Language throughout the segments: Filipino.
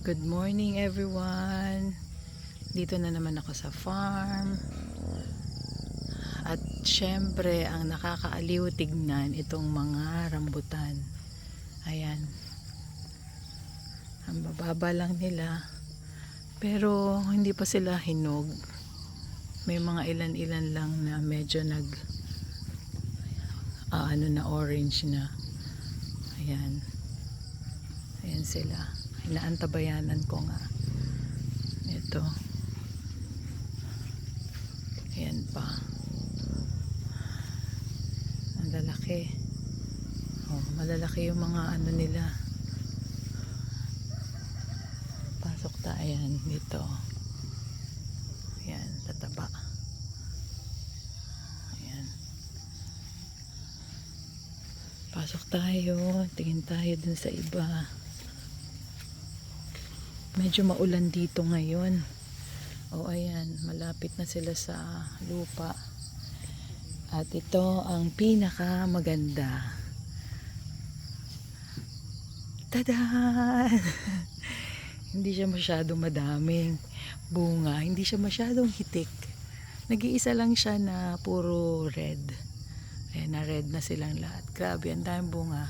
Good morning everyone. Dito na naman ako sa farm. At syempre ang nakakaaliw tignan itong mga rambutan. Ayan. Ang bababa lang nila. Pero hindi pa sila hinog. May mga ilan-ilan lang na medyo na orange na. Ayan. Ayan sila. Inaantabayanan ko nga. Ito. Ayan pa. Ang lalaki. Oh, malalaki yung mga ano nila. Pasok tayo. Ayan, dito. Ayan, tataba. Ayan. Pasok tayo. Tingin tayo dun sa iba. Medyo maulan dito ngayon. O ayan, malapit na sila sa lupa. At ito ang pinaka maganda. Tada! Hindi siya masyadong madaming bunga. Hindi siya masyadong hitik. Nag-iisa lang siya na puro red. Ayan, na red na silang lahat. Grabe, ang daming bunga.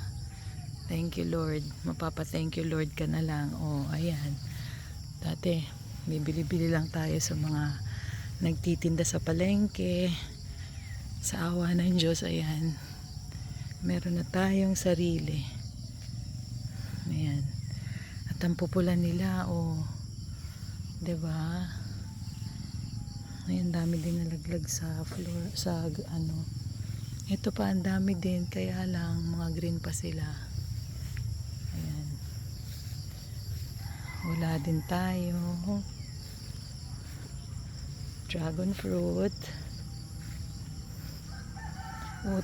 Thank you Lord. Mapapa-thank you Lord ka na lang. O, ayan. Dati, bibili-bili lang tayo sa mga nagtitinda sa palengke. Sa awa ng Diyos, ayan. Meron na tayong sarili. Ayan. At ang pupula nila, diba? Ayan, dami din nalaglag sa floor, sa ano. Ito pa, ang dami din, kaya lang, mga green pa sila. Ayan. Wala din tayo. Dragon fruit.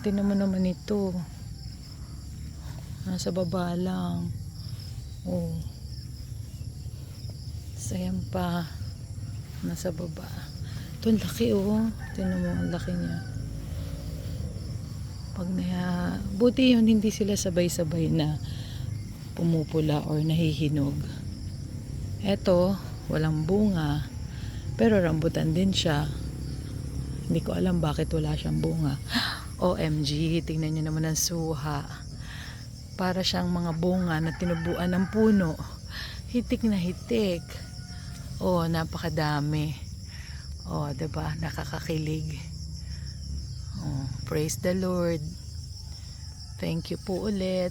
Tinan naman ito. Nasa baba lang. Sayang pa. Nasa baba. Ito ang laki Tinan mo ang laki niya. Buti yun, hindi sila sabay-sabay na pumupula or nahihinog. Eto, walang bunga. Pero rambutan din siya. Hindi ko alam bakit wala siyang bunga. OMG, tingnan nyo naman ang suha. Para siyang mga bunga na tinubuan ng puno. Hitik na hitik. Napakadami. Diba? Nakakakilig. Praise the Lord. Thank you po ulit.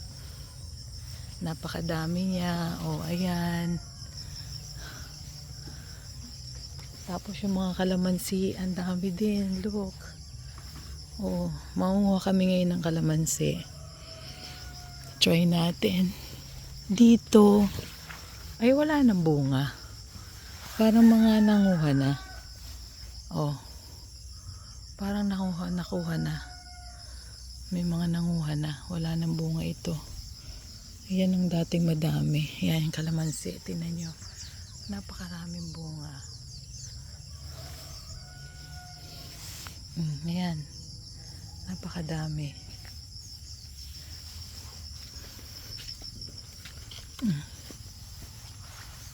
Napakadami niya. Ayan. Tapos yung mga kalamansi, ang dami din. Look. Maunguha kami ngayon ng kalamansi. Try natin. Dito. Ay, wala nang bunga. Parang mga nanguha na. Parang nakuha na. May mga nanguha na. Wala nang bunga ito. Ayan ang dating madami. Ayan yung kalamansi. Tingnan nyo. Napakaraming bunga. Ayan. Napakadami.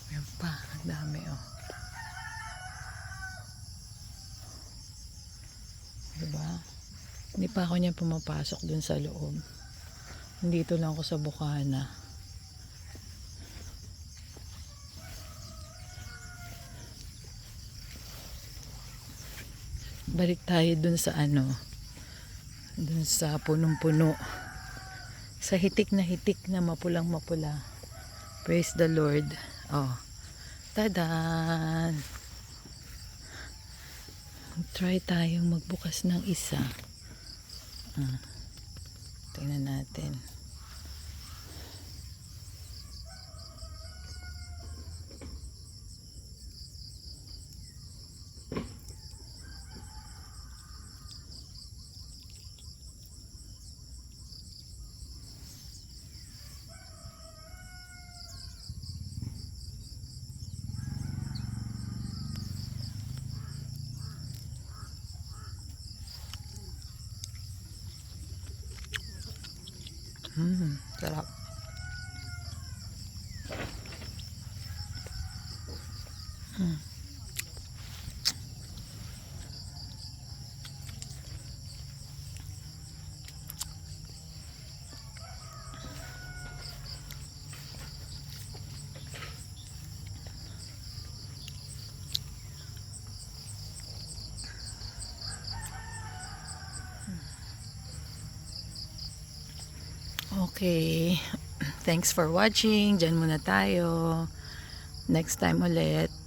Ayan pa. Ang dami Diba? Hindi pa ako niya pumapasok dun sa loob. Dito lang ako sa bukana. Balik tayo dun sa dun sa punong-puno. Sa hitik na mapulang mapula. Praise the Lord. Tadan! Try tayong magbukas ng isa. Tingnan natin. Sarap. Okay. Thanks for watching. Diyan muna tayo. Next time ulit.